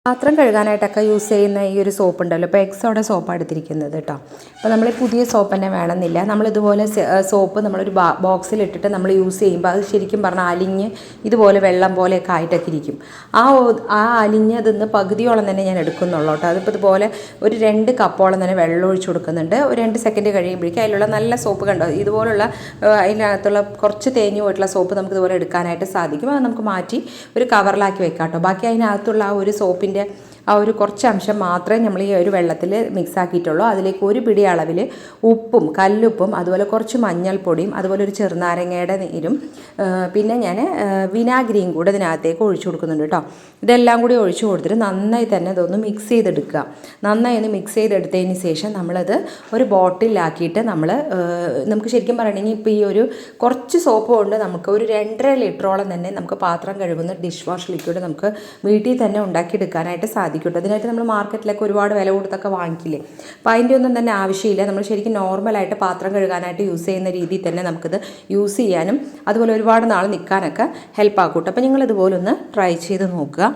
പാത്രം കഴുകാനായിട്ടൊക്കെ യൂസ് ചെയ്യുന്ന ഈ ഒരു സോപ്പ് ഉണ്ടല്ലോ, ഇപ്പോൾ എക്സോടെ സോപ്പാണ് എടുത്തിരിക്കുന്നത് കേട്ടോ. അപ്പോൾ നമ്മൾ പുതിയ സോപ്പ് തന്നെ വേണമെന്നില്ല. നമ്മളിതുപോലെ സോപ്പ് നമ്മളൊരു ബോക്സിലിട്ടിട്ട് നമ്മൾ യൂസ് ചെയ്യുമ്പോൾ അത് ശരിക്കും പറഞ്ഞാൽ അലിഞ്ഞ് ഇതുപോലെ വെള്ളം പോലെയൊക്കെ ആയിട്ടൊക്കെ ഇരിക്കും. ആ അലിഞ്ഞതിന്ന് പകുതിയോളം തന്നെ ഞാൻ എടുക്കുന്നുള്ളൂ കേട്ടോ. അതിപ്പോൾ ഇതുപോലെ ഒരു 2 കപ്പോളം തന്നെ വെള്ളം ഒഴിച്ച് കൊടുക്കുന്നുണ്ട്. ഒരു 2 സെക്കൻഡ് കഴിയുമ്പോഴേക്കും അതിലുള്ള നല്ല സോപ്പ് കണ്ടോ, ഇതുപോലുള്ള അതിനകത്തുള്ള കുറച്ച് തേഞ്ഞു പോയിട്ടുള്ള സോപ്പ് നമുക്ക് ഇതുപോലെ എടുക്കാനായിട്ട് സാധിക്കും. അത് നമുക്ക് മാറ്റി ഒരു കവറിലാക്കി വെക്കാം കേട്ടോ. ബാക്കി അതിനകത്തുള്ള ആ ഒരു സോപ്പിൻ്റെ ആ ഒരു കുറച്ച് അംശം മാത്രമേ നമ്മൾ ഈ ഒരു വെള്ളത്തിൽ മിക്സ് ആക്കിയിട്ടുള്ളൂ. അതിലേക്ക് ഒരു പിടി അളവിൽ ഉപ്പും കല്ലുപ്പും അതുപോലെ കുറച്ച് മഞ്ഞൾപ്പൊടിയും അതുപോലെ ഒരു ചെറുനാരങ്ങയുടെ നീരും പിന്നെ ഞാൻ വിനാഗിരിയും കൂടെ ഇതിനകത്തേക്ക് ഒഴിച്ചു കൊടുക്കുന്നുണ്ട് കേട്ടോ. ഇതെല്ലാം കൂടി ഒഴിച്ചു കൊടുത്തിട്ട് നന്നായി തന്നെ ഇതൊന്ന് മിക്സ് ചെയ്തെടുക്കുക. നന്നായി ഒന്ന് മിക്സ് ചെയ്തെടുത്തതിന് ശേഷം നമ്മളത് ഒരു ബോട്ടിലാക്കിയിട്ട് നമുക്ക് ശരിക്കും പറയണമെങ്കിൽ ഇപ്പോൾ ഈ ഒരു കുറച്ച് സോപ്പ് കൊണ്ട് നമുക്ക് ഒരു 2.5 ലിറ്ററോളം തന്നെ നമുക്ക് പാത്രം കഴുകുന്ന ഡിഷ് വാഷ് ലിക്വിഡ് നമുക്ക് വീട്ടിൽ തന്നെ ഉണ്ടാക്കിയെടുക്കാനായിട്ട് സാധിക്കും. അതിനായിട്ട് നമ്മൾ മാർക്കറ്റിലൊക്കെ ഒരുപാട് വില കൊടുത്തൊക്കെ വാങ്ങിക്കില്ലേ. അപ്പോൾ അതിൻ്റെ ഒന്നും തന്നെ ആവശ്യമില്ല. നമ്മൾ ശരിക്കും നോർമലായിട്ട് പാത്രം കഴുകാനായിട്ട് യൂസ് ചെയ്യുന്ന രീതിയിൽ തന്നെ നമുക്കിത് യൂസ് ചെയ്യാനും അതുപോലെ ഒരുപാട് നാൾ നിൽക്കാനൊക്കെ ഹെൽപ്പ് ആക്കും. അപ്പോൾ നിങ്ങൾ ഇതുപോലെ ഒന്ന് ട്രൈ ചെയ്ത് നോക്കുക.